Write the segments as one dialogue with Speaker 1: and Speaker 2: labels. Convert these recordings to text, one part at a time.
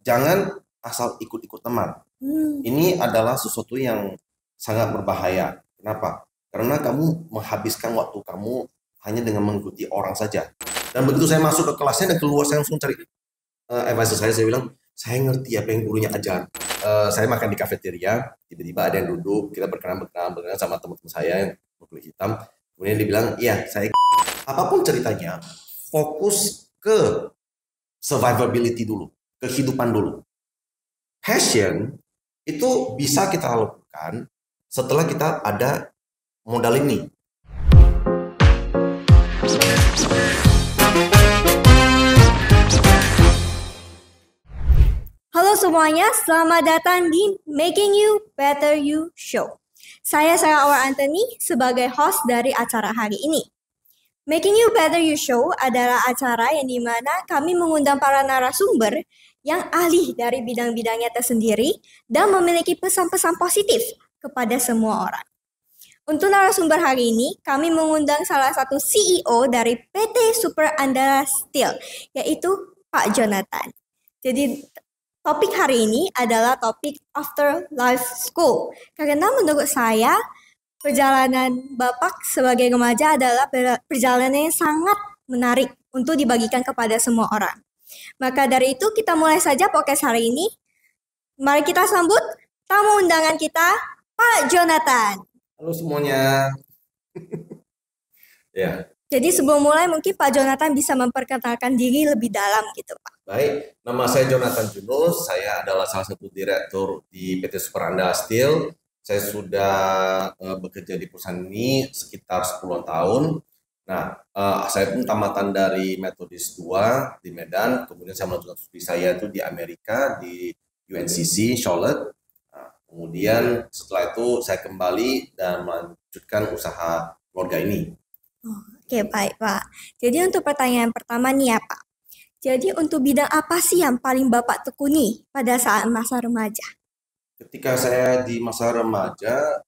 Speaker 1: jangan asal ikut-ikut teman. Ini adalah sesuatu yang sangat berbahaya. Kenapa? Karena kamu menghabiskan waktu kamu hanya dengan mengikuti orang saja. Dan begitu saya masuk ke kelasnya dan keluar, saya langsung cari advisor saya bilang, saya ngerti apa yang gurunya ajar. Saya makan di kafeteria, tiba-tiba ada yang duduk, kita berkenalan sama teman-teman saya yang berkulit hitam. Kemudian dia bilang, iya, saya apapun ceritanya, fokus ke survivability dulu, kehidupan dulu. Passion itu bisa kita lakukan setelah kita ada modal ini.
Speaker 2: Halo semuanya, selamat datang di Making You Better You Show. Saya Sarah Aura Anthony sebagai host dari acara hari ini. Making You Better You Show adalah acara yang dimana kami mengundang para narasumber yang ahli dari bidang-bidangnya tersendiri dan memiliki pesan-pesan positif kepada semua orang. Untuk narasumber hari ini, kami mengundang salah satu CEO dari PT Super Andara Steel, yaitu Pak Jonathan. Jadi topik hari ini adalah topik After Life School. Karena menurut saya, perjalanan Bapak sebagai remaja adalah perjalanan yang sangat menarik untuk dibagikan kepada semua orang. Maka dari itu kita mulai saja podcast hari ini. Mari kita sambut tamu undangan kita, Pak Jonathan.
Speaker 1: Halo semuanya. Ya.
Speaker 2: Jadi sebelum mulai mungkin Pak Jonathan bisa memperkenalkan diri lebih dalam gitu Pak.
Speaker 1: Baik, nama saya Jonathan Junus, saya adalah salah satu direktur di PT Super Andara Steel. Saya sudah bekerja di perusahaan ini sekitar 10 tahun. Nah, saya pun tamatan dari Metodis 2 di Medan, kemudian saya melanjutkan studi saya itu di Amerika, di UNCC, Charlotte. Nah, kemudian setelah itu saya kembali dan melanjutkan usaha keluarga ini.
Speaker 2: Oke, baik Pak. Jadi untuk pertanyaan pertama nih ya Pak. Jadi untuk bidang apa sih yang paling Bapak tekuni pada saat masa remaja?
Speaker 1: Ketika saya di masa remaja,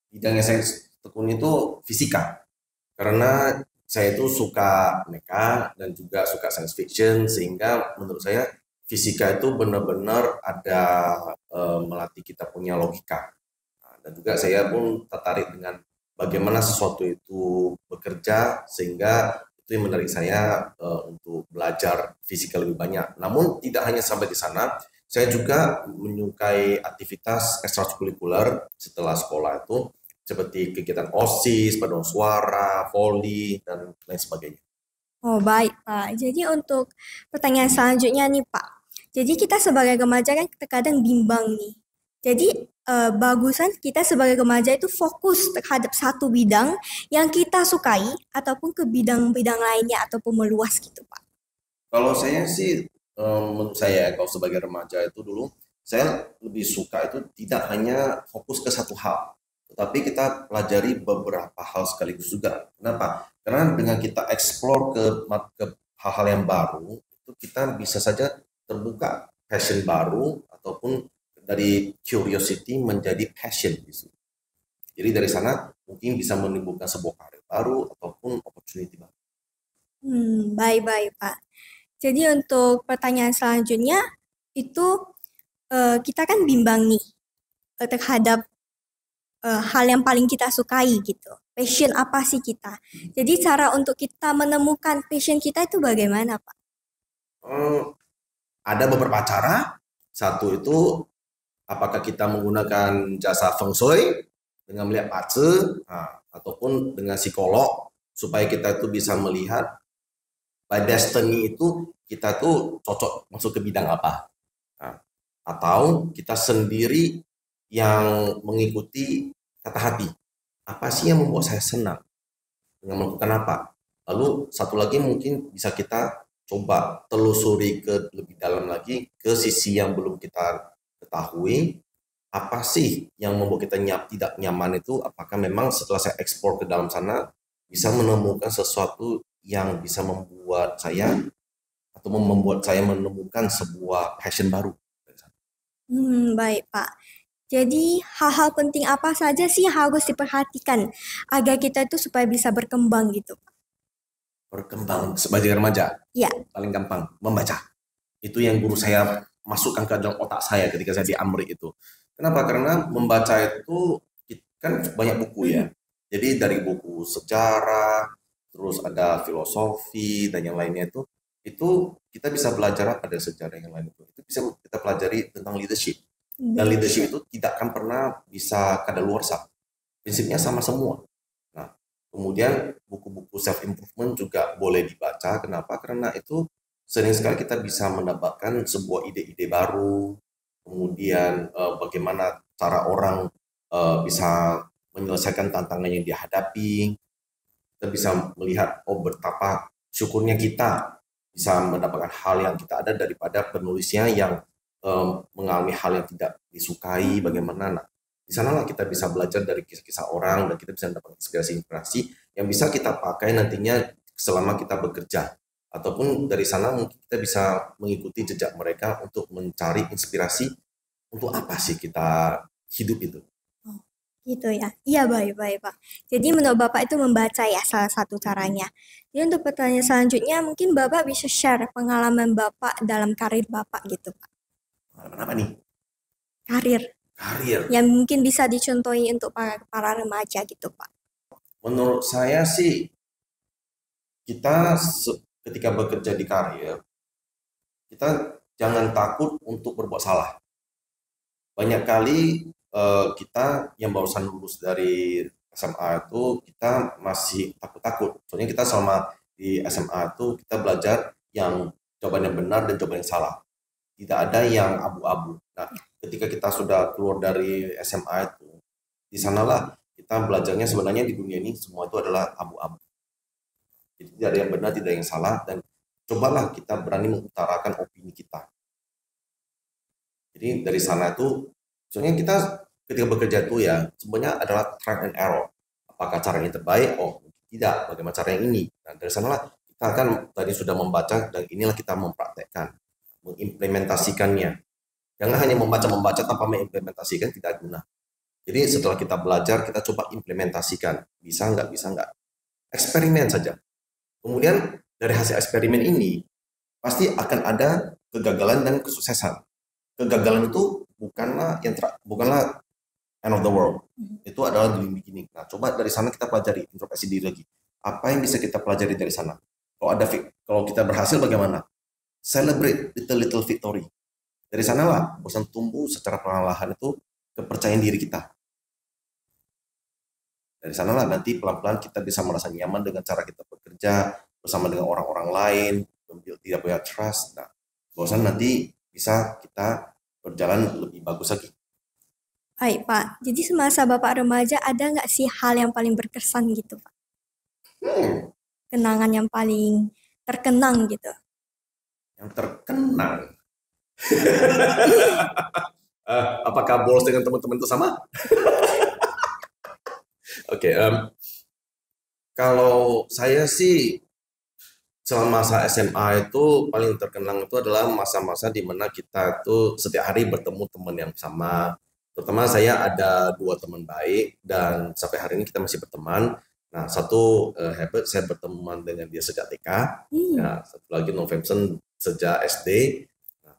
Speaker 1: bidang yang saya tekuni itu fisika. Karena saya itu suka meka dan juga suka science fiction, sehingga menurut saya fisika itu benar-benar ada melatih kita punya logika. Nah, dan juga saya pun tertarik dengan bagaimana sesuatu itu bekerja, sehingga itu yang menarik saya untuk belajar fisika lebih banyak. Namun tidak hanya sampai di sana, saya juga menyukai aktivitas ekstrakurikuler setelah sekolah itu, seperti kegiatan OSIS, paduan suara, voli, dan lain sebagainya.
Speaker 2: Oh baik Pak. Jadi untuk pertanyaan selanjutnya nih Pak. Jadi kita sebagai remaja kan terkadang bimbang nih. Jadi bagusan kita sebagai remaja itu fokus terhadap satu bidang yang kita sukai ataupun ke bidang-bidang lainnya ataupun meluas gitu Pak.
Speaker 1: Kalau saya sih, menurut saya kalau sebagai remaja itu dulu, saya lebih suka itu tidak hanya fokus ke satu hal, tetapi kita pelajari beberapa hal sekaligus juga. Kenapa? Karena dengan kita explore ke hal-hal yang baru, itu kita bisa saja terbuka passion baru ataupun dari curiosity menjadi passion gitu. Jadi dari sana mungkin bisa menimbulkan sebuah karir baru ataupun opportunity baru.
Speaker 2: Baik Pak. Jadi untuk pertanyaan selanjutnya itu kita kan bimbang nih terhadap hal yang paling kita sukai gitu. Passion apa sih kita? Jadi cara untuk kita menemukan passion kita itu bagaimana Pak?
Speaker 1: Ada beberapa cara. Satu itu apakah kita menggunakan jasa feng shui dengan melihat pace, ataupun dengan psikolog supaya kita itu bisa melihat by destiny itu kita tuh cocok masuk ke bidang apa. Nah, atau kita sendiri yang mengikuti kata hati. Apa sih yang membuat saya senang dengan melakukan apa? Lalu satu lagi mungkin bisa kita coba telusuri ke lebih dalam lagi ke sisi yang belum kita ketahui, apa sih yang membuat kita tidak nyaman itu, apakah memang setelah saya eksplor ke dalam sana bisa menemukan sesuatu yang bisa membuat saya atau membuat saya menemukan sebuah passion baru.
Speaker 2: Baik Pak. Jadi hal-hal penting apa saja sih yang harus diperhatikan agar kita itu supaya bisa berkembang gitu Pak?
Speaker 1: Berkembang sebagai remaja,
Speaker 2: Ya.
Speaker 1: paling gampang membaca. Itu yang guru saya masukkan ke dalam otak saya ketika saya di Amrik itu. Kenapa? Karena membaca itu kan banyak buku ya. Jadi dari buku sejarah, terus ada filosofi dan yang lainnya itu kita bisa belajar apa dari sejarah yang lain itu. Itu bisa kita pelajari tentang leadership. Dan leadership itu tidak akan pernah bisa kadaluarsa. Prinsipnya sama semua. Nah, kemudian buku-buku self improvement juga boleh dibaca. Kenapa? Karena itu sering sekali kita bisa mendapatkan sebuah ide-ide baru. Kemudian bagaimana cara orang bisa menyelesaikan tantangan yang dihadapi. Kita bisa melihat betapa syukurnya kita bisa mendapatkan hal yang kita ada daripada penulisnya yang mengalami hal yang tidak disukai, bagaimana. Nah, di sanalah kita bisa belajar dari kisah-kisah orang dan kita bisa mendapatkan inspirasi-inspirasi yang bisa kita pakai nantinya selama kita bekerja. Ataupun dari sana mungkin kita bisa mengikuti jejak mereka untuk mencari inspirasi untuk apa sih kita hidup itu.
Speaker 2: Gitu ya. Iya, baik-baik, Pak. Jadi menurut Bapak itu membaca ya salah satu caranya. Jadi untuk pertanyaan selanjutnya mungkin Bapak bisa share pengalaman Bapak dalam karir Bapak gitu, Pak.
Speaker 1: Pengalaman apa nih?
Speaker 2: Karir.
Speaker 1: Karir.
Speaker 2: Yang mungkin bisa dicontohi untuk para remaja gitu, Pak.
Speaker 1: Menurut saya sih kita ketika bekerja di karir, kita jangan takut untuk berbuat salah. Banyak kali kita yang barusan lulus dari SMA itu kita masih takut-takut. Soalnya kita selama di SMA itu kita belajar yang jawaban yang benar dan jawaban yang salah. Tidak ada yang abu-abu. Nah, ketika kita sudah keluar dari SMA itu, di sanalah kita belajarnya sebenarnya di dunia ini semua itu adalah abu-abu. Jadi tidak ada yang benar, tidak ada yang salah, dan cobalah kita berani mengutarakan opini kita. Jadi dari sana itu, soalnya kita ketika bekerja itu ya, sebenarnya adalah trial and error. Apakah cara ini terbaik? Oh, tidak. Bagaimana cara yang ini? Nah, dari sanalah kita akan tadi sudah membaca dan inilah kita mempraktekkan, mengimplementasikannya. Jangan hanya membaca tanpa mengimplementasikan, tidak guna. Jadi setelah kita belajar, kita coba implementasikan. Bisa nggak, bisa nggak. Eksperimen saja. Kemudian dari hasil eksperimen ini, pasti akan ada kegagalan dan kesuksesan. Kegagalan itu bukanlah end of the world. Itu adalah the beginning. Nah, coba dari sana kita pelajari, introspeksi diri lagi. Apa yang bisa kita pelajari dari sana? Kalau kita berhasil bagaimana? Celebrate little victory. Dari sanalah bosan tumbuh secara perlahan itu kepercayaan diri kita. Dari sanalah nanti pelan-pelan kita bisa merasa nyaman dengan cara kita bekerja bersama dengan orang-orang lain, tidak punya trust. Nah, bosan nanti bisa kita berjalan lebih bagus lagi.
Speaker 2: Baik, Pak. Jadi semasa Bapak remaja ada nggak sih hal yang paling berkesan gitu, Pak? Kenangan yang paling terkenang gitu.
Speaker 1: Yang terkenang? Apakah bolos dengan teman-teman itu sama? Oke, kalau saya sih selama masa SMA itu paling terkenang itu adalah masa-masa di mana kita itu setiap hari bertemu teman yang sama. Terutama saya ada 2 teman baik dan sampai hari ini kita masih berteman. Nah, satu hebat saya berteman dengan dia sejak TK, ya, satu lagi November sejak SD. Nah,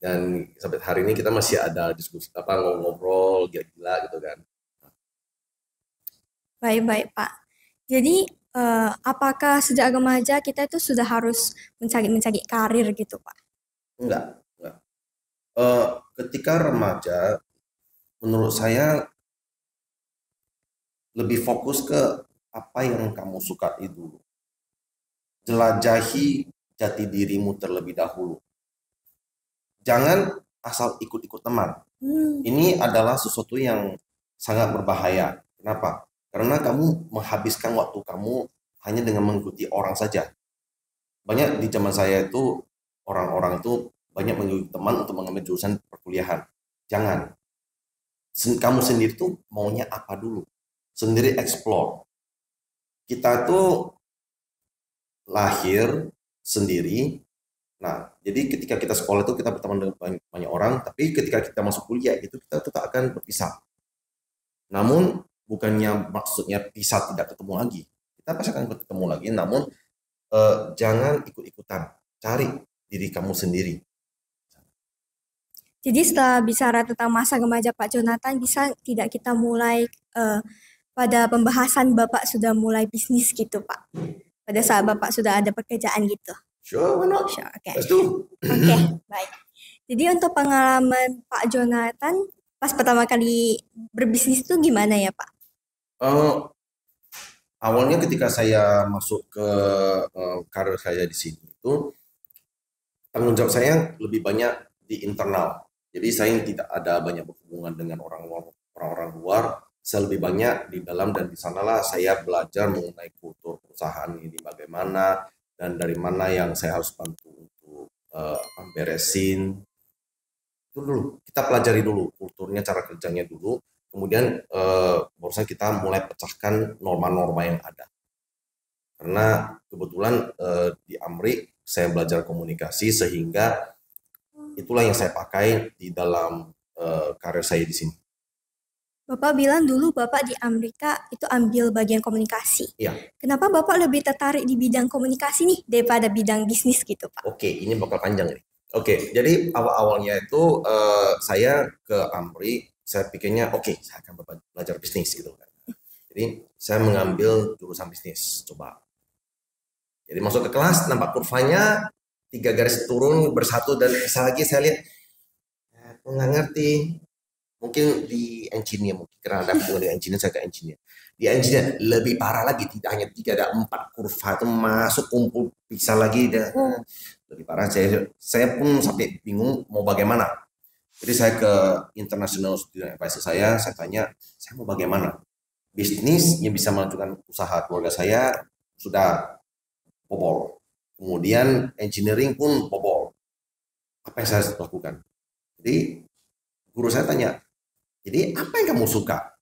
Speaker 1: dan sampai hari ini kita masih ada diskusi ngobrol gila-gila gitu kan.
Speaker 2: Baik-baik, Pak. Jadi apakah sejak remaja kita itu sudah harus mencari karir gitu, Pak?
Speaker 1: Enggak. Ketika remaja, menurut saya lebih fokus ke apa yang kamu suka itu. Jelajahi jati dirimu terlebih dahulu. Jangan asal ikut-ikut teman. Ini adalah sesuatu yang sangat berbahaya. Kenapa? Karena kamu menghabiskan waktu kamu hanya dengan mengikuti orang saja. Banyak di zaman saya itu, orang-orang itu banyak mengikuti teman untuk mengambil jurusan perkuliahan. Jangan. Kamu sendiri tuh maunya apa dulu? Sendiri explore. Kita tuh lahir sendiri. Nah, jadi ketika kita sekolah itu kita berteman dengan banyak orang, tapi ketika kita masuk kuliah itu kita tetap akan berpisah. Namun bukannya maksudnya pisah tidak ketemu lagi. Kita pasti akan ketemu lagi, namun jangan ikut-ikutan. Cari diri kamu sendiri.
Speaker 2: Jadi setelah bicara tentang masa remaja Pak Jonathan, bisa tidak kita mulai pada pembahasan Bapak sudah mulai bisnis gitu Pak? Pada saat Bapak sudah ada pekerjaan gitu.
Speaker 1: Sure, why not?
Speaker 2: Sure, oke.
Speaker 1: Let's do.
Speaker 2: Oke, baik. Jadi untuk pengalaman Pak Jonathan pas pertama kali berbisnis itu gimana ya Pak?
Speaker 1: Awalnya ketika saya masuk ke karir saya di sini itu tanggung jawab saya lebih banyak di internal. Jadi saya tidak ada banyak berhubungan dengan orang-orang luar. Saya lebih banyak di dalam, dan di sanalah saya belajar mengenai kultur perusahaan ini bagaimana, dan dari mana yang saya harus bantu untuk beresin. Itu dulu, kita pelajari dulu kulturnya, cara kerjanya dulu. Kemudian barusan kita mulai pecahkan norma-norma yang ada. Karena kebetulan di Amrik saya belajar komunikasi, sehingga itulah yang saya pakai di dalam karir saya di sini.
Speaker 2: Bapak bilang dulu Bapak di Amerika itu ambil bagian komunikasi.
Speaker 1: Iya.
Speaker 2: Kenapa Bapak lebih tertarik di bidang komunikasi nih daripada bidang bisnis gitu Pak?
Speaker 1: Oke, ini bakal panjang nih. Oke, jadi awal-awalnya itu saya ke Amrik, saya pikirnya oke, saya akan belajar bisnis gitu kan. Jadi saya mengambil jurusan bisnis, coba. Jadi masuk ke kelas, nampak kurvanya 3 garis turun bersatu, dan lagi saya lihat, aku nggak ngerti. Mungkin di engineer, mungkin karena ada hubungan dengan engineer, saya ke engineer. Di engineer lebih parah lagi, tidak hanya 3, ada 4 kurva itu masuk kumpul pisah lagi, dan lebih parah. Saya pun sampai bingung mau bagaimana. Jadi saya ke international student advisor saya tanya, saya mau bagaimana? Bisnis yang bisa melanjutkan usaha keluarga saya sudah bobol. Kemudian engineering pun bobol. Apa yang saya lakukan? Jadi guru saya tanya, jadi apa yang kamu suka?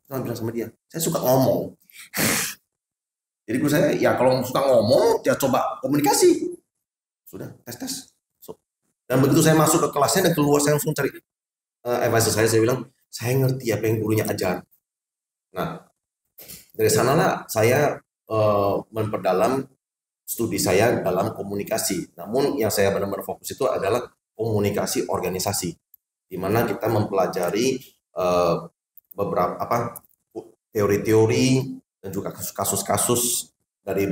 Speaker 1: Saya bilang sama dia, saya suka ngomong. Jadi guru saya, ya kalau suka ngomong, ya coba komunikasi. Sudah, tes. Dan begitu saya masuk ke kelasnya dan keluar, saya langsung cari advisor saya bilang, saya ngerti apa yang gurunya ajar. Nah, dari sanalah saya memperdalam studi saya dalam komunikasi. Namun yang saya benar-benar fokus itu adalah komunikasi organisasi, di mana kita mempelajari beberapa teori-teori dan juga kasus-kasus dari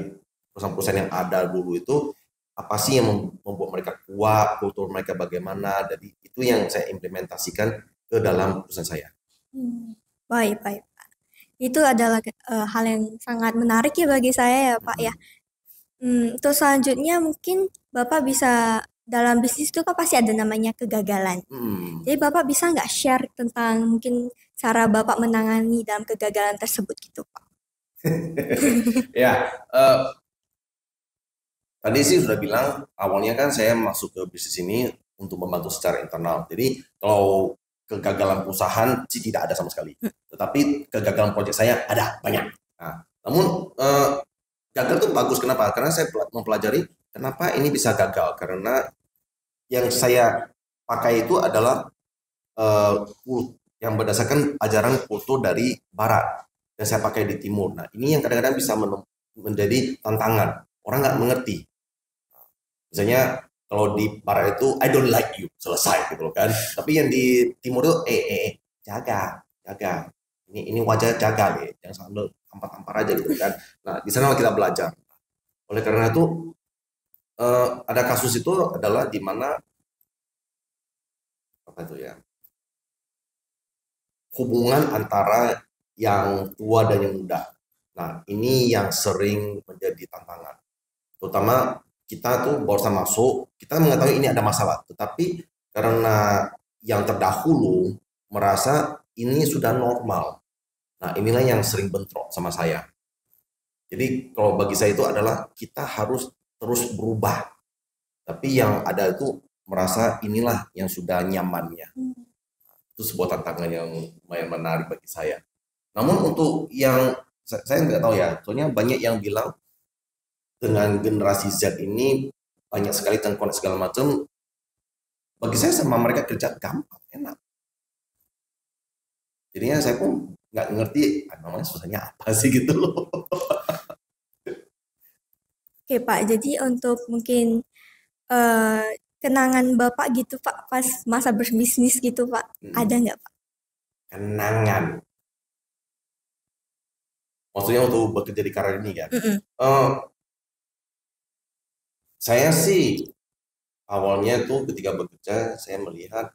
Speaker 1: perusahaan-perusahaan yang ada dulu itu, apa sih yang membuat mereka kuat, kultur mereka bagaimana. Jadi itu yang saya implementasikan ke dalam perusahaan saya.
Speaker 2: Baik Pak. Itu adalah hal yang sangat menarik ya bagi saya ya Pak ya. Terus selanjutnya mungkin Bapak bisa, dalam bisnis itu kan pasti ada namanya kegagalan. Jadi Bapak bisa nggak share tentang mungkin cara Bapak menangani dalam kegagalan tersebut gitu Pak?
Speaker 1: Ya, tadi sih sudah bilang, awalnya kan saya masuk ke bisnis ini untuk membantu secara internal. Jadi kalau kegagalan perusahaan sih tidak ada sama sekali. Tetapi kegagalan proyek saya ada banyak. Nah, namun gagal itu bagus. Kenapa? Karena saya mempelajari kenapa ini bisa gagal. Karena yang saya pakai itu adalah yang berdasarkan ajaran kultur dari Barat, dan saya pakai di Timur. Nah, ini yang kadang-kadang bisa menjadi tantangan. Orang nggak mengerti. Misalnya kalau di Barat itu I don't like you, selesai gitu loh kan. Tapi yang di Timur itu jaga. Ini wajah jaga nih, jangan sambil tampar-tampar aja gitu kan. Nah, di sana kita belajar. Oleh karena itu ada kasus itu adalah di mana hubungan antara yang tua dan yang muda. Nah, ini yang sering menjadi tantangan. Terutama kita tuh baru masuk, kita mengetahui ini ada masalah, tetapi karena yang terdahulu merasa ini sudah normal. Nah, inilah yang sering bentrok sama saya. Jadi kalau bagi saya itu adalah kita harus terus berubah. Tapi yang ada itu merasa inilah yang sudah nyamannya. Itu sebuah tantangan yang lumayan menarik bagi saya. Namun untuk yang saya nggak tahu ya, soalnya banyak yang bilang dengan generasi Z ini banyak sekali tengkorak segala macam. Bagi saya sama mereka kerja gampang, enak. Jadinya saya pun nggak ngerti namanya susahnya apa sih gitu loh.
Speaker 2: Oke Pak, jadi untuk mungkin eh, kenangan Bapak gitu Pak pas masa berbisnis gitu Pak? Ada nggak Pak?
Speaker 1: Kenangan. Maksudnya untuk bekerja di karir ini kan.
Speaker 2: Mm-mm.
Speaker 1: Saya sih awalnya tuh ketika bekerja saya melihat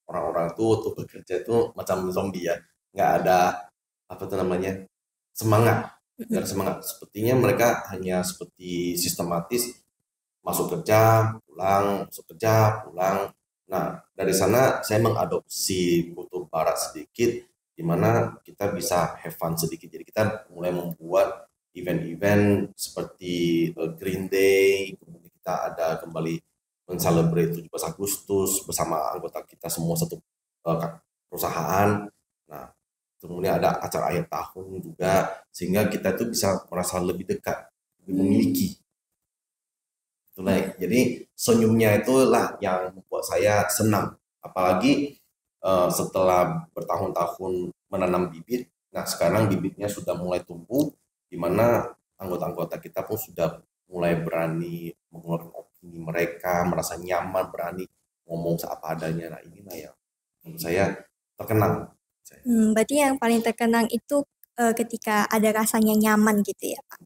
Speaker 1: orang-orang tuh untuk bekerja itu macam zombie ya, nggak ada apa tuh namanya semangat, nggak
Speaker 2: Mm-mm.
Speaker 1: ada semangat. Sepertinya mereka hanya seperti sistematis masuk kerja, pulang, masuk kerja, pulang. Nah, dari sana saya mengadopsi kultur barat sedikit, di mana kita bisa have fun sedikit. Jadi kita mulai membuat event-event seperti Green Day, kemudian kita ada kembali mencelebrate 17 Agustus bersama anggota kita semua satu perusahaan. Nah, kemudian ada acara akhir tahun juga, sehingga kita itu bisa merasa lebih dekat, lebih memiliki. Itulah, jadi senyumnya itulah yang membuat saya senang. Apalagi setelah bertahun-tahun menanam bibit, nah sekarang bibitnya sudah mulai tumbuh, di mana anggota-anggota kita pun sudah mulai berani mengeluarkan opini mereka, merasa nyaman, berani ngomong seapa adanya. Nah inilah yang menurut saya terkenang.
Speaker 2: Berarti yang paling terkenang itu ketika ada rasanya nyaman gitu ya Pak.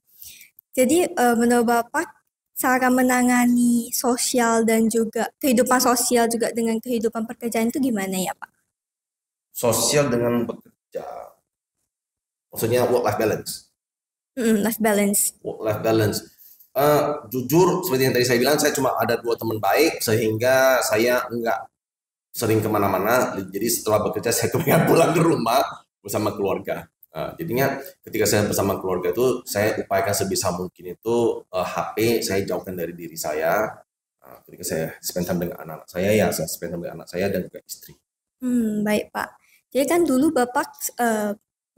Speaker 2: Jadi menurut Bapak cara menangani sosial dan juga kehidupan sosial juga dengan kehidupan pekerjaan itu gimana ya Pak?
Speaker 1: Sosial dengan bekerja, maksudnya work life balance.
Speaker 2: Life balance.
Speaker 1: Work life balance. Jujur seperti yang tadi saya bilang, saya cuma ada 2 teman baik sehingga saya enggak sering kemana-mana. Jadi setelah bekerja saya kepengen pulang ke rumah bersama keluarga. Jadinya ketika saya bersama keluarga itu saya upayakan sebisa mungkin itu HP saya jauhkan dari diri saya. Ketika saya spend time dengan anak-anak saya, ya saya spend time dengan anak saya dan juga istri.
Speaker 2: Baik Pak. Jadi kan dulu Bapak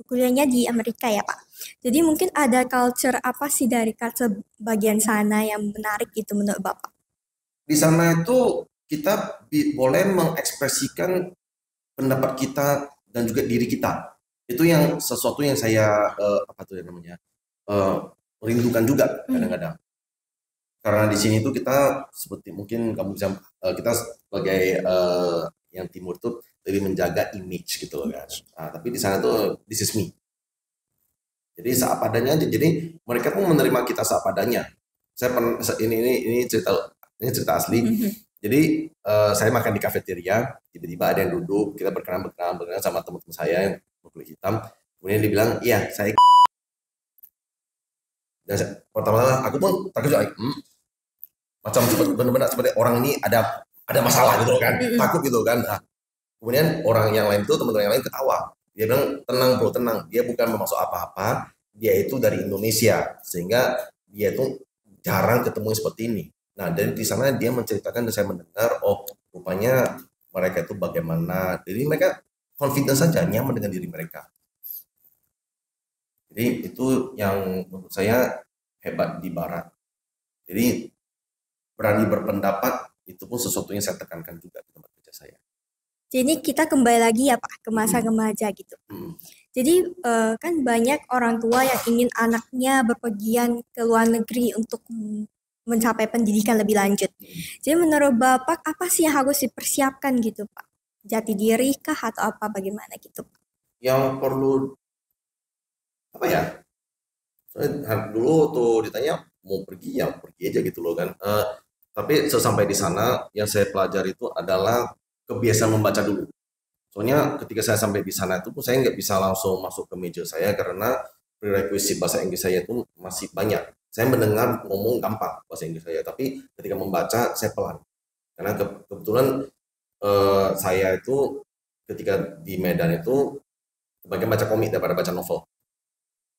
Speaker 2: kuliahnya di Amerika ya Pak. Jadi mungkin ada culture apa sih dari culture bagian sana yang menarik gitu menurut Bapak?
Speaker 1: Di sana itu kita boleh mengekspresikan pendapat kita dan juga diri kita. Itu yang sesuatu yang saya apa tuh ya namanya rindukan juga kadang-kadang. Karena di sini tuh kita seperti mungkin kamu bisa kita sebagai yang timur tuh lebih menjaga image gitu loh kan. Tapi di sana tuh this is me. Jadi seapa adanya aja. Jadi mereka pun menerima kita seapa adanya. Saya pernah ini cerita asli. Jadi saya makan di kafeteria, tiba-tiba ada yang duduk, kita berkenalan sama teman-teman saya yang berkulit hitam. Kemudian dia bilang, iya saya. Dan pertama aku pun terkejut, macam benar-benar seperti orang ini ada masalah gitu kan, takut gitu kan. Nah, kemudian orang yang lain itu teman-teman yang lain ketawa. Dia bilang tenang bro, tenang. Dia bukan bermaksud apa-apa. Dia itu dari Indonesia, sehingga dia itu jarang ketemu seperti ini. Nah, dari di sana dia menceritakan dan saya mendengar, oh rupanya mereka itu bagaimana. Jadi mereka confidence saja, nyaman dengan diri mereka. Jadi itu yang menurut saya hebat di Barat. Jadi berani berpendapat itu pun sesuatu yang saya tekankan juga di tempat kerja saya.
Speaker 2: Jadi kita kembali lagi ya Pak ke masa remaja gitu. Jadi kan banyak orang tua yang ingin anaknya berpergian ke luar negeri untuk mencapai pendidikan lebih lanjut. Jadi menurut Bapak apa sih yang harus dipersiapkan gitu Pak? Jati diri kah atau apa bagaimana gitu Pak?
Speaker 1: Yang perlu apa ya? Saya dulu tuh ditanya mau pergi ya pergi aja gitu loh kan. Tapi sesampai di sana yang saya pelajari itu adalah kebiasaan membaca dulu. Soalnya ketika saya sampai di sana itu pun saya nggak bisa langsung masuk ke meja saya karena prerequisite bahasa Inggris saya itu masih banyak. Saya mendengar ngomong gampang bahasa Inggris saya, tapi ketika membaca saya pelan. Karena kebetulan saya itu ketika di Medan itu kebanyakan baca komik daripada baca novel.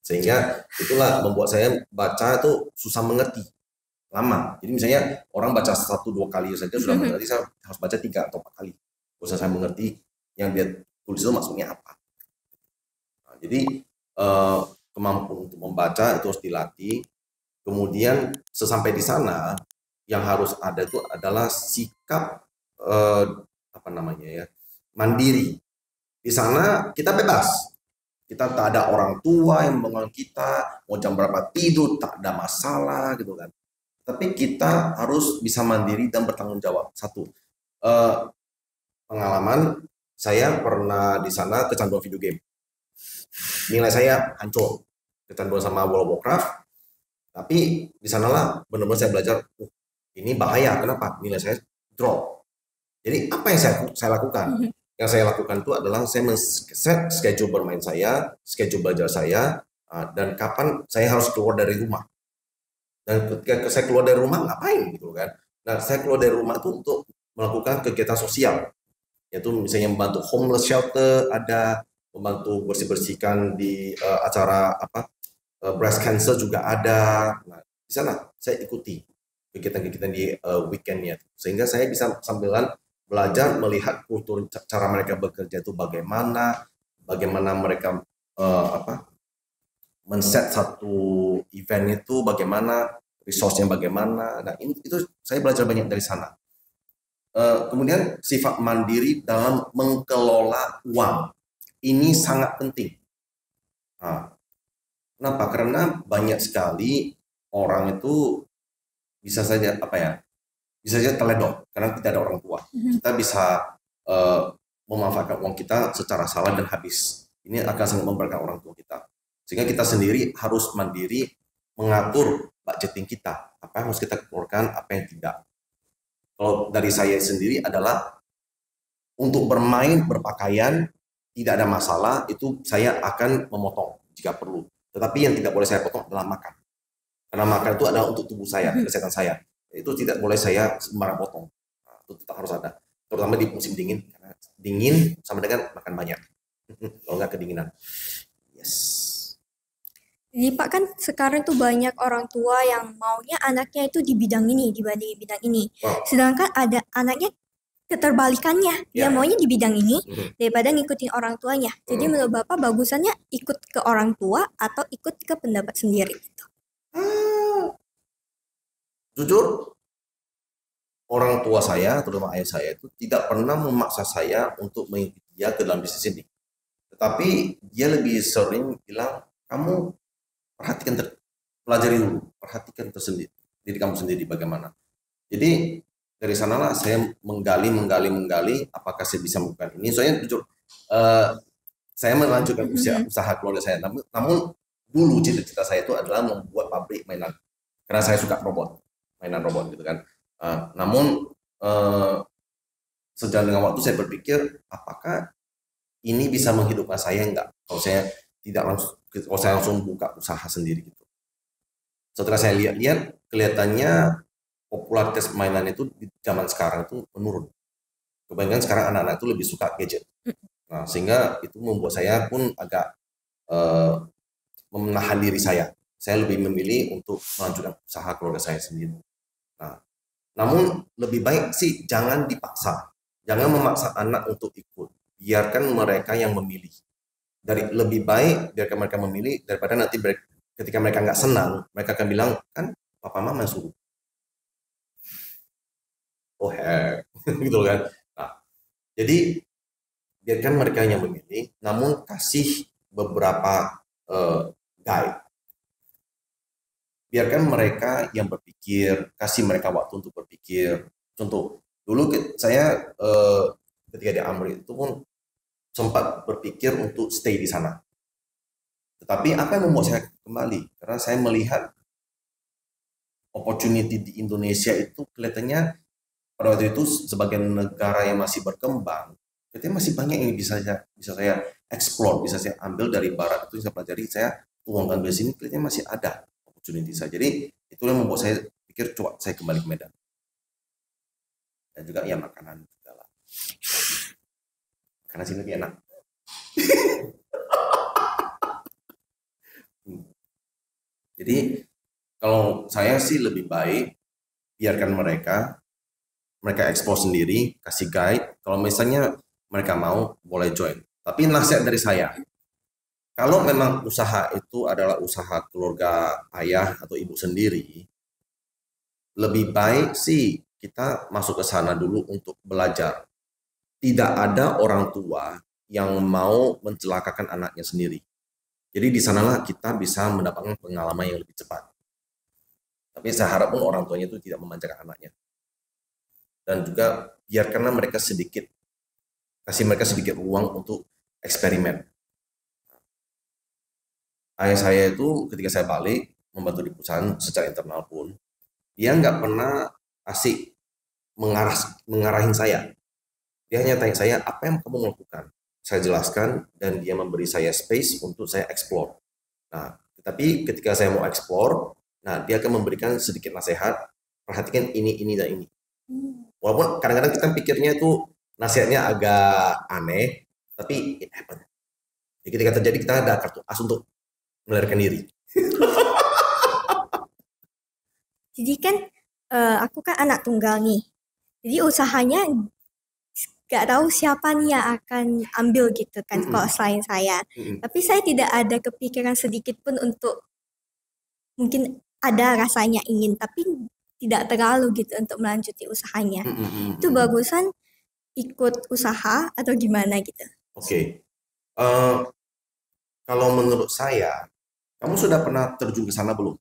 Speaker 1: Sehingga itulah membuat saya baca itu susah mengerti, lama. Jadi misalnya orang baca 1-2 kali saja sudah mengerti, saya harus baca 3 atau 4 kali. Bisa saya mengerti yang dia tulis itu maksudnya apa. Nah, jadi kemampuan untuk membaca itu harus dilatih. Kemudian sesampai di sana yang harus ada itu adalah sikap apa namanya ya, mandiri. Di sana kita bebas. Kita tak ada orang tua yang membangun kita, mau jam berapa tidur, tak ada masalah gitu kan. Kita Tapi kita harus bisa mandiri dan bertanggung jawab. Satu, pengalaman saya pernah di sana kecanduan video game. Nilai saya hancur, kecanduan sama World of Warcraft. Tapi di sanalah benar-benar saya belajar, ini bahaya. Kenapa? Nilai saya drop. Jadi apa yang saya lakukan? Yang saya lakukan itu adalah saya men-set schedule bermain saya, schedule belajar saya, dan kapan saya harus keluar dari rumah. Dan ketika saya keluar dari rumah, ngapain gitu kan? Nah, saya keluar dari rumah itu untuk melakukan kegiatan sosial, yaitu misalnya membantu homeless shelter, ada membantu bersih-bersihkan di acara breast cancer juga ada. Nah, di sana saya ikuti kegiatan-kegiatan di weekendnya, sehingga saya bisa sambilan belajar melihat kultur cara mereka bekerja itu bagaimana mereka men-set satu event itu bagaimana, resource-nya bagaimana. Nah, itu saya belajar banyak dari sana. Kemudian sifat mandiri dalam mengelola uang. Ini sangat penting. Nah, kenapa? Karena banyak sekali orang itu bisa saja teledor karena tidak ada orang tua. Kita bisa memanfaatkan uang kita secara salah dan habis. Ini akan sangat memberatkan orang tua kita. Sehingga kita sendiri harus mandiri mengatur budgeting kita. Apa yang harus kita keluarkan, apa yang tidak. Kalau dari saya sendiri adalah untuk bermain, berpakaian, tidak ada masalah, itu saya akan memotong jika perlu. Tetapi yang tidak boleh saya potong adalah makan. Karena makan itu adalah untuk tubuh saya, kesehatan saya. Itu tidak boleh saya sembarang potong. Nah, itu tetap harus ada. Terutama di musim dingin. Karena dingin sama dengan makan banyak. Kalau nggak kedinginan. Yes.
Speaker 2: Jadi Pak, kan sekarang tuh banyak orang tua yang maunya anaknya itu di bidang ini dibanding bidang ini.
Speaker 1: Wow.
Speaker 2: Sedangkan ada anaknya keterbalikannya. Dia maunya di bidang ini daripada ngikutin orang tuanya. Jadi menurut Bapak bagusannya ikut ke orang tua atau ikut ke pendapat sendiri gitu?
Speaker 1: Jujur, orang tua saya, terutama ayah saya itu tidak pernah memaksa saya untuk mengikuti dia ke dalam bisnis ini. Tetapi dia lebih sering bilang, kamu perhatikan, pelajari dulu, perhatikan diri kamu sendiri bagaimana. Jadi dari sanalah saya menggali, apakah saya bisa melakukan ini. Soalnya jujur, saya melanjutkan usaha keluarga saya. Namun dulu cita-cita saya itu adalah membuat pabrik mainan, karena saya suka mainan robot gitu kan. Namun sejalan dengan waktu saya berpikir, apakah ini bisa menghidupkan saya enggak? Kalau saya langsung buka usaha sendiri gitu. Setelah saya lihat kelihatannya popularitas mainan itu di zaman sekarang itu menurun. Kebanyakan sekarang anak-anak itu lebih suka gadget. Nah, sehingga itu membuat saya pun agak menahan diri saya. Saya lebih memilih untuk melanjutkan usaha keluarga saya sendiri. Nah, namun lebih baik sih jangan dipaksa. Jangan memaksa anak untuk ikut. Biarkan mereka yang memilih. Lebih baik biarkan mereka memilih daripada nanti ketika mereka nggak senang, mereka akan bilang, kan papa mama suruh. Oh gitu kan. Nah, jadi biarkan mereka yang memilih, namun kasih beberapa guide. Biarkan mereka yang berpikir, kasih mereka waktu untuk berpikir. Contoh, dulu saya ketika di Amerika itu pun sempat berpikir untuk stay di sana. Tetapi apa yang membuat saya kembali? Karena saya melihat opportunity di Indonesia itu kelihatannya pada waktu itu sebagai negara yang masih berkembang, kelihatannya masih banyak yang bisa saya explore, bisa saya ambil dari barat itu, saya pelajari, saya tuangkan di sini, kelihatannya masih ada opportunity saya. Jadi itu yang membuat saya pikir coba saya kembali ke Medan. Dan juga ya makanan juga lah. Makanan sini lebih enak. Jadi kalau saya sih lebih baik biarkan mereka explore sendiri, kasih guide. Kalau misalnya mereka mau, boleh join. Tapi nasihat dari saya, kalau memang usaha itu adalah usaha keluarga ayah atau ibu sendiri, lebih baik sih kita masuk ke sana dulu untuk belajar. Tidak ada orang tua yang mau mencelakakan anaknya sendiri. Jadi di sanalah kita bisa mendapatkan pengalaman yang lebih cepat. Tapi saya harap pun orang tuanya itu tidak memanjakan anaknya. Dan juga biarkanlah mereka kasih mereka sedikit ruang untuk eksperimen. Ayah saya itu ketika saya balik membantu di perusahaan secara internal pun, dia nggak pernah asik mengarahin saya. Dia hanya tanya saya, apa yang kamu lakukan? Saya jelaskan dan dia memberi saya space untuk saya explore. Nah, tetapi ketika saya mau explore, nah dia akan memberikan sedikit nasihat, perhatikan ini, dan ini. Walaupun kadang-kadang kita pikirnya itu nasihatnya agak aneh, tapi it happen. Jadi ketika terjadi kita ada kartu as untuk melarikan diri.
Speaker 2: Jadi kan aku kan anak tunggal nih. Jadi usahanya gak tahu siapa nih yang akan ambil gitu kan kalau selain saya. Tapi saya tidak ada kepikiran sedikit pun untuk mungkin ada rasanya ingin tapi tidak terlalu gitu untuk melanjuti usahanya. Itu bagusan ikut usaha atau gimana gitu.
Speaker 1: Oke. Kalau menurut saya, kamu sudah pernah terjun ke sana belum?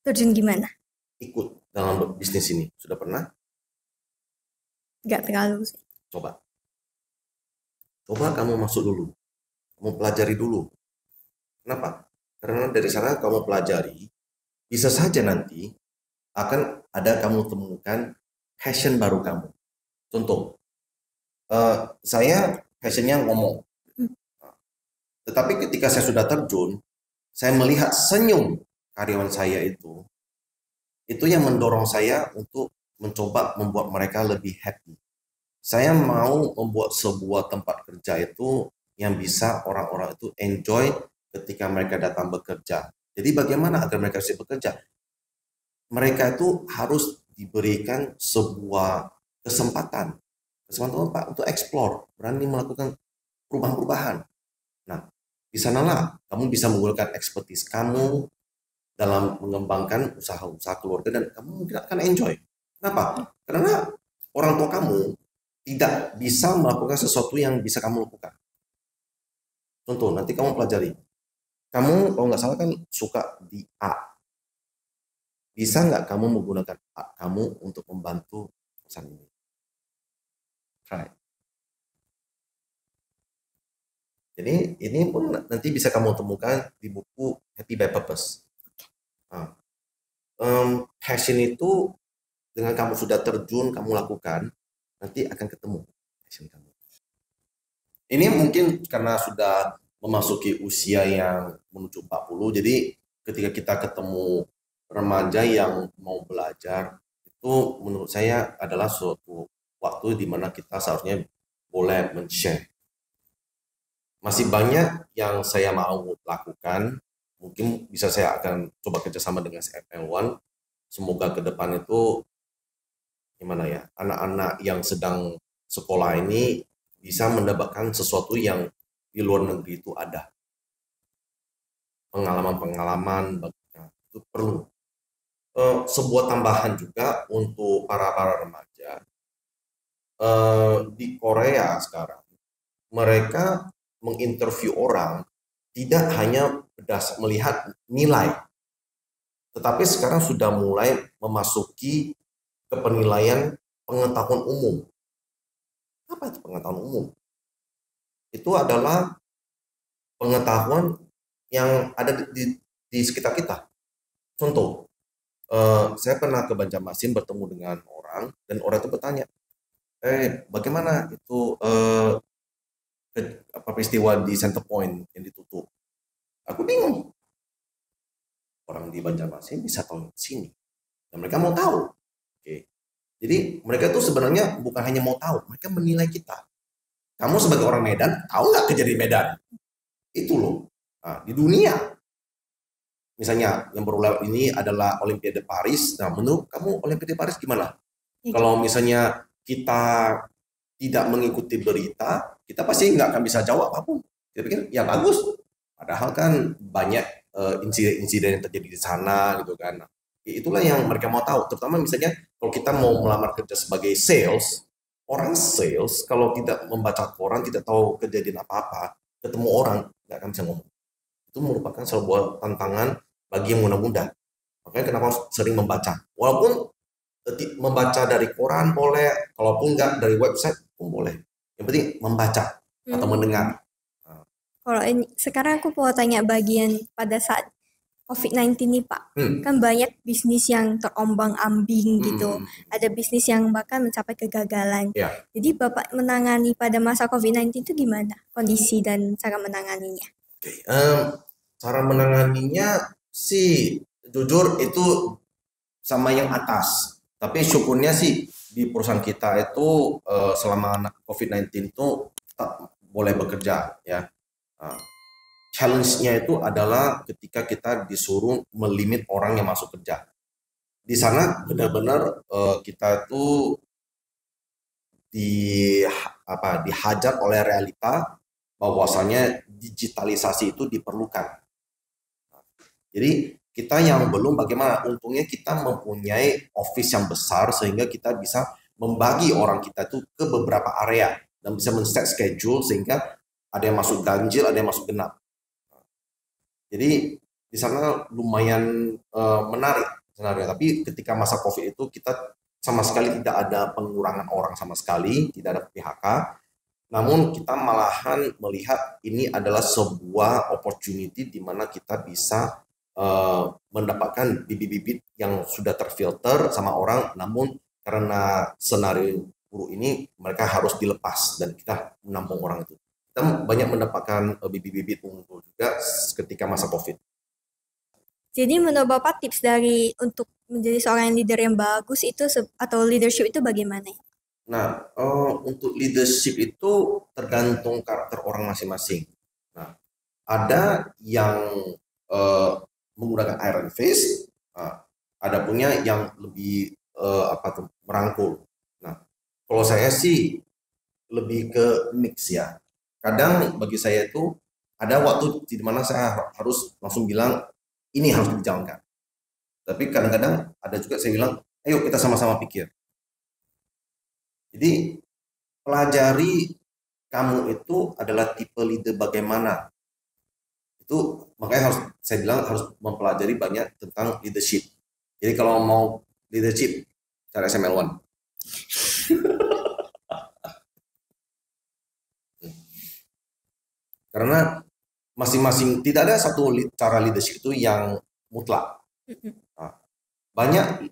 Speaker 2: Terjun gimana?
Speaker 1: Ikut dalam bisnis ini. Sudah pernah?
Speaker 2: Gak terlalu sih.
Speaker 1: Coba kamu masuk dulu. Kamu pelajari dulu. Kenapa? Karena dari sana kamu pelajari, bisa saja nanti akan ada kamu temukan passion baru kamu. Contoh, saya passionnya ngomong. Tetapi ketika saya sudah terjun, saya melihat senyum karyawan saya itu yang mendorong saya untuk mencoba membuat mereka lebih happy. Saya mau membuat sebuah tempat kerja itu yang bisa orang-orang itu enjoy ketika mereka datang bekerja. Jadi bagaimana agar mereka bisa bekerja? Mereka itu harus diberikan sebuah kesempatan apa? Untuk explore, berani melakukan perubahan-perubahan. Nah, di sanalah kamu bisa menggunakan expertise kamu dalam mengembangkan usaha-usaha keluarga dan kamu mungkin akan enjoy. Kenapa? Karena orang tua kamu tidak bisa melakukan sesuatu yang bisa kamu lakukan. Contoh, nanti kamu pelajari. Kamu kalau nggak salah kan suka di A. Bisa nggak kamu menggunakan A kamu untuk membantu perusahaan ini? Try. Jadi ini pun nanti bisa kamu temukan di buku Happy by Purpose. Passion itu dengan kamu sudah terjun, kamu lakukan, nanti akan ketemu passion kamu. Ini mungkin karena sudah memasuki usia yang menuju 40, jadi ketika kita ketemu remaja yang mau belajar, itu menurut saya adalah suatu waktu di mana kita seharusnya boleh men-share. Masih banyak yang saya mau lakukan, mungkin bisa saya akan coba kerjasama dengan CFL1. Semoga ke depan itu gimana ya, anak-anak yang sedang sekolah ini bisa mendapatkan sesuatu yang di luar negeri itu ada. Pengalaman-pengalaman itu perlu. Sebuah tambahan juga untuk para remaja. Di Korea sekarang, mereka menginterview orang tidak hanya berdasar melihat nilai, tetapi sekarang sudah mulai memasuki ke penilaian pengetahuan umum. Apa itu pengetahuan umum? Itu adalah pengetahuan yang ada di sekitar kita. Contoh, saya pernah ke Banjarmasin bertemu dengan orang, dan orang itu bertanya, bagaimana itu peristiwa di Center Point yang ditutup? Aku bingung. Orang di Banjarmasin bisa tahu di sini, dan mereka mau tahu. Oke. Jadi mereka itu sebenarnya bukan hanya mau tahu, mereka menilai kita. Kamu sebagai orang Medan, tahu nggak kejadian Medan? Itu loh. Nah, di dunia, misalnya yang baru lewat ini adalah Olimpiade Paris. Nah, menurut kamu Olimpiade Paris gimana? Kalau misalnya kita tidak mengikuti berita, kita pasti nggak akan bisa jawab apapun. Kita pikir, ya bagus. Padahal kan banyak insiden-insiden yang terjadi di sana gitu kan. Itulah yang mereka mau tahu. Terutama misalnya kalau kita mau melamar kerja sebagai sales, orang sales kalau tidak membaca koran, tidak tahu kejadian apa-apa, ketemu orang nggak akan bisa ngomong. Itu merupakan sebuah tantangan bagi yang muda-muda. Makanya kenapa sering membaca. Walaupun membaca dari koran boleh, kalaupun nggak dari website pun boleh. Yang penting membaca atau mendengar.
Speaker 2: Kalau ini sekarang aku mau tanya bagian pada saat COVID-19 nih Pak, kan banyak bisnis yang terombang-ambing gitu, ada bisnis yang bahkan mencapai kegagalan.
Speaker 1: Ya.
Speaker 2: Jadi Bapak menangani pada masa COVID-19 itu gimana kondisi dan cara menanganinya?
Speaker 1: Cara menanganinya sih jujur itu sama yang atas. Tapi syukurnya sih di perusahaan kita itu selama COVID-19 itu tetap boleh bekerja ya. Challenge-nya itu adalah ketika kita disuruh melimit orang yang masuk kerja. Di sana benar-benar kita itu dihajar oleh realita bahwasanya digitalisasi itu diperlukan. Jadi kita yang belum, bagaimana? Untungnya kita mempunyai office yang besar sehingga kita bisa membagi orang kita itu ke beberapa area dan bisa men-set schedule sehingga ada yang masuk ganjil, ada yang masuk genap. Jadi di sana lumayan menarik sebenarnya. Tapi ketika masa COVID itu kita sama sekali tidak ada pengurangan orang sama sekali, tidak ada PHK. Namun kita malahan melihat ini adalah sebuah opportunity di mana kita bisa mendapatkan bibit-bibit yang sudah terfilter sama orang, namun karena senario buruk ini mereka harus dilepas dan kita menampung orang itu. Kita banyak mendapatkan bibit-bibit unggul juga ketika masa COVID.
Speaker 2: Jadi menurut Bapak tips dari untuk menjadi seorang leader yang bagus itu atau leadership itu bagaimana?
Speaker 1: Nah, untuk leadership itu tergantung karakter orang masing-masing. Nah, ada yang menggunakan iron fist, ada punya yang lebih merangkul. Nah, kalau saya sih lebih ke mix ya. Kadang bagi saya itu ada waktu di mana saya harus langsung bilang ini harus dijalankan. Tapi kadang-kadang ada juga saya bilang, ayo kita sama-sama pikir. Jadi pelajari kamu itu adalah tipe leader bagaimana. Itu makanya saya bilang harus mempelajari banyak tentang leadership. Jadi kalau mau leadership, cari SML1. Karena masing-masing tidak ada satu cara leadership itu yang mutlak. Nah, banyak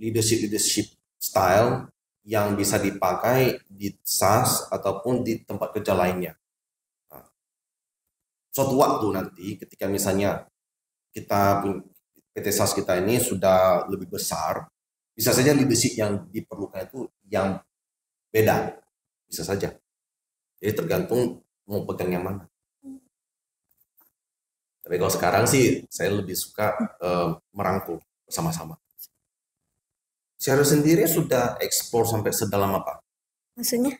Speaker 1: leadership style yang bisa dipakai di SAS ataupun di tempat kerja lainnya. Nah, suatu waktu nanti ketika misalnya kita PT SAS kita ini sudah lebih besar, bisa saja leadership yang diperlukan itu yang beda, bisa saja. Jadi tergantung mau pegang yang mana. Tapi kalau sekarang sih saya lebih suka merangkul bersama-sama. Syarul sendiri sudah eksplor sampai sedalam apa?
Speaker 2: Maksudnya?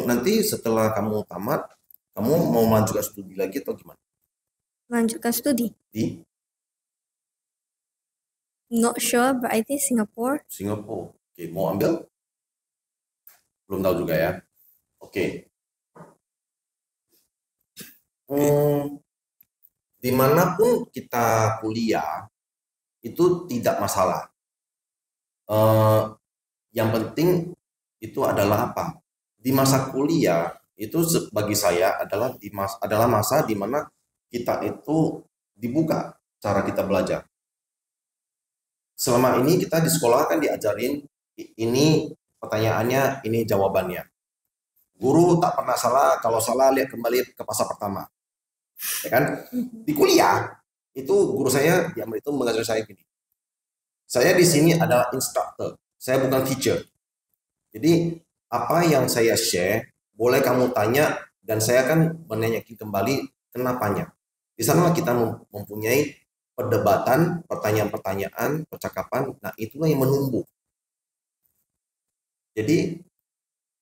Speaker 1: Nanti setelah kamu tamat, kamu mau melanjutkan studi lagi atau gimana?
Speaker 2: Melanjutkan studi?
Speaker 1: Di?
Speaker 2: Not sure, but I think Singapore.
Speaker 1: Singapore. Oke, mau ambil? Belum tahu juga ya. Oke. Dimanapun kita kuliah itu tidak masalah. Yang penting itu adalah apa? Di masa kuliah itu bagi saya adalah masa di mana kita itu dibuka cara kita belajar. Selama ini kita di sekolah kan diajarin ini pertanyaannya, ini jawabannya. Guru tak pernah salah, kalau salah lihat kembali ke pasal pertama. Ya kan? Di kuliah itu guru saya itu mengajar saya gini. Saya di sini adalah instructor, saya bukan teacher. Jadi apa yang saya share boleh kamu tanya dan saya akan menanyakan kembali kenapanya. Di sana kita mempunyai perdebatan, pertanyaan-pertanyaan, percakapan. Nah itulah yang menumbuh. Jadi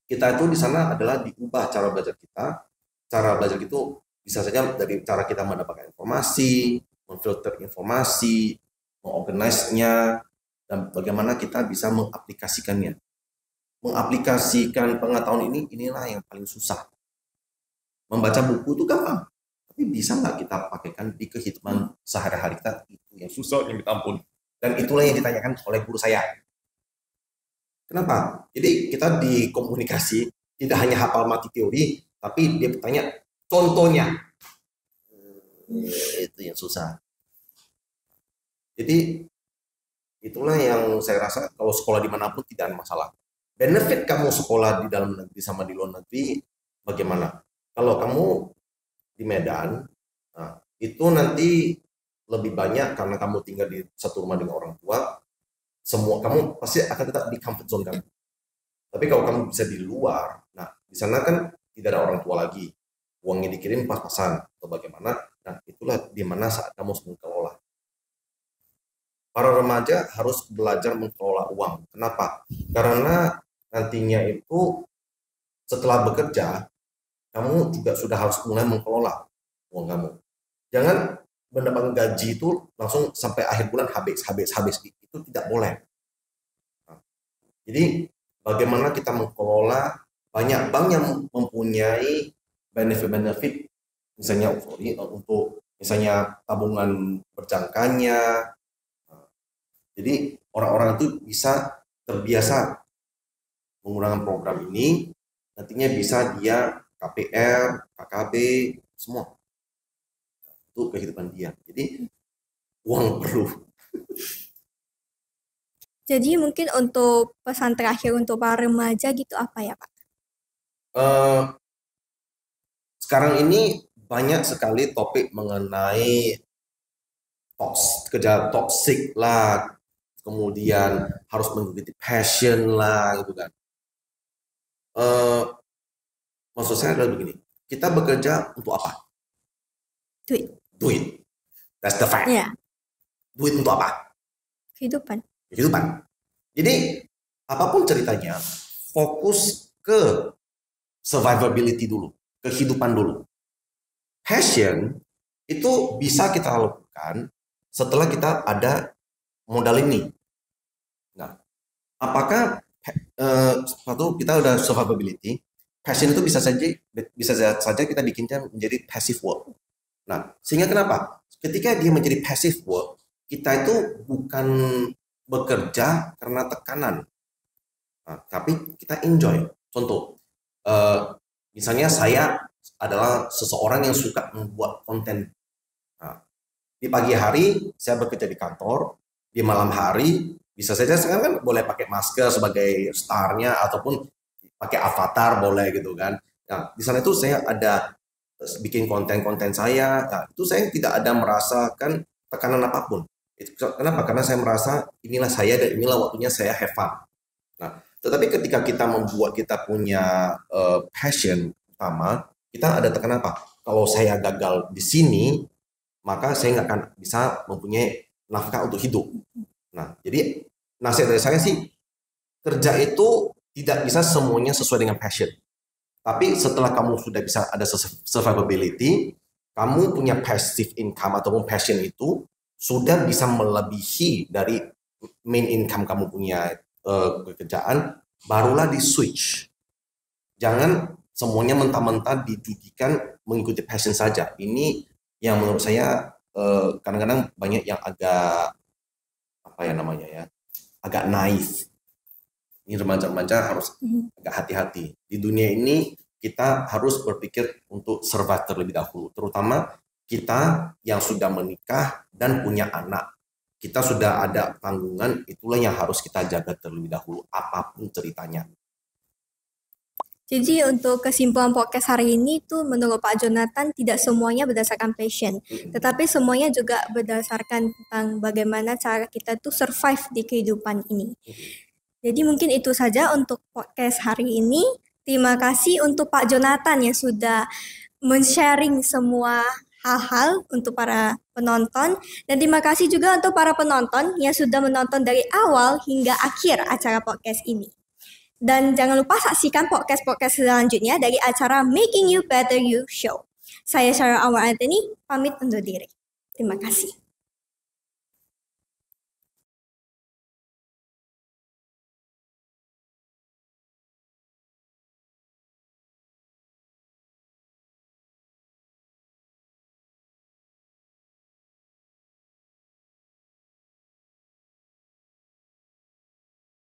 Speaker 1: kita itu di sana adalah diubah cara belajar kita. Cara belajar itu bisa saja dari cara kita mendapatkan informasi, memfilter informasi, mengorganisasinya, dan bagaimana kita bisa mengaplikasikannya. Mengaplikasikan pengetahuan inilah yang paling susah. Membaca buku itu gampang, Tapi bisa nggak kita pakaikan di kehidupan sehari-hari kita? Itu yang susah, yang minta ampun. Dan itulah yang ditanyakan oleh guru saya. Kenapa? Jadi kita di komunikasi tidak hanya hafal mati teori, tapi dia bertanya contohnya. Itu yang susah. Jadi itulah yang saya rasa kalau sekolah dimanapun tidak ada masalah. Benefit kamu sekolah di dalam negeri sama di luar negeri bagaimana? Kalau kamu di Medan, nah, itu nanti lebih banyak karena kamu tinggal di satu rumah dengan orang tua, semua kamu pasti akan tetap di comfort zone kamu. Tapi kalau kamu bisa di luar, nah di sana kan tidak ada orang tua lagi, uangnya dikirim pas-pasan atau bagaimana, nah itulah di mana saat kamu harus mengelola. Para remaja harus belajar mengelola uang. Kenapa? Karena nantinya itu setelah bekerja, kamu juga sudah harus mulai mengelola uang kamu. Jangan mendapatkan gaji itu langsung sampai akhir bulan habis. Itu tidak boleh. Nah, jadi bagaimana kita mengelola, banyak bank yang mempunyai benefit, misalnya untuk misalnya tabungan berjangkanya. Jadi orang-orang itu bisa terbiasa menggunakan program ini, nantinya bisa dia KPR, KKB, semua. Itu kehidupan dia. Jadi uang perlu.
Speaker 2: Jadi mungkin untuk pesan terakhir untuk para remaja gitu apa ya Pak?
Speaker 1: Sekarang ini banyak sekali topik mengenai kerja toksik lah, kemudian harus mengikuti passion lah gitu kan. Maksud saya adalah begini, kita bekerja untuk apa? Duit. That's the fact.
Speaker 2: Yeah.
Speaker 1: Duit untuk apa?
Speaker 2: Kehidupan.
Speaker 1: Jadi apapun ceritanya, fokus ke survivability dulu, kehidupan dulu. Passion itu bisa kita lakukan setelah kita ada modal ini. Nah, apakah suatu kita udah survivability, passion itu bisa saja kita bikinnya menjadi passive work. Nah, sehingga kenapa? Ketika dia menjadi passive work, kita itu bukan bekerja karena tekanan, nah, tapi kita enjoy. Contoh, misalnya saya adalah seseorang yang suka membuat konten. Nah, di pagi hari saya bekerja di kantor, di malam hari bisa saja sekarang kan boleh pakai masker sebagai starnya ataupun pakai avatar boleh gitu kan. Nah, di sana itu saya ada bikin konten-konten saya. Nah, itu saya tidak ada merasakan tekanan apapun. Kenapa? Karena saya merasa inilah saya dan inilah waktunya saya have fun. Nah, tetapi ketika kita membuat kita punya passion utama, kita ada tekanan apa? Kalau saya gagal di sini, maka saya nggak akan bisa mempunyai nafkah untuk hidup. Nah, jadi nasihat dari saya sih, kerja itu tidak bisa semuanya sesuai dengan passion. Tapi setelah kamu sudah bisa ada survivability, kamu punya passive income ataupun passion itu sudah bisa melebihi dari main income kamu punya pekerjaan, barulah di switch. Jangan semuanya mentah-mentah didudukan mengikuti passion saja. Ini yang menurut saya kadang-kadang banyak yang agak agak naif. Ini remaja-remaja harus agak hati-hati. Di dunia ini kita harus berpikir untuk survive terlebih dahulu. Terutama kita yang sudah menikah dan punya anak. Kita sudah ada tanggungan, itulah yang harus kita jaga terlebih dahulu, apapun ceritanya.
Speaker 2: Jadi untuk kesimpulan podcast hari ini tuh menurut Pak Jonathan tidak semuanya berdasarkan passion, tetapi semuanya juga berdasarkan tentang bagaimana cara kita tuh survive di kehidupan ini. Jadi mungkin itu saja untuk podcast hari ini. Terima kasih untuk Pak Jonathan yang sudah men-sharing semua hal-hal untuk para penonton. Dan terima kasih juga untuk para penonton yang sudah menonton dari awal hingga akhir acara podcast ini. Dan jangan lupa saksikan podcast-podcast selanjutnya dari acara Making You Better You Show. Saya Sarah Anwar Anthony, pamit undur diri. Terima kasih.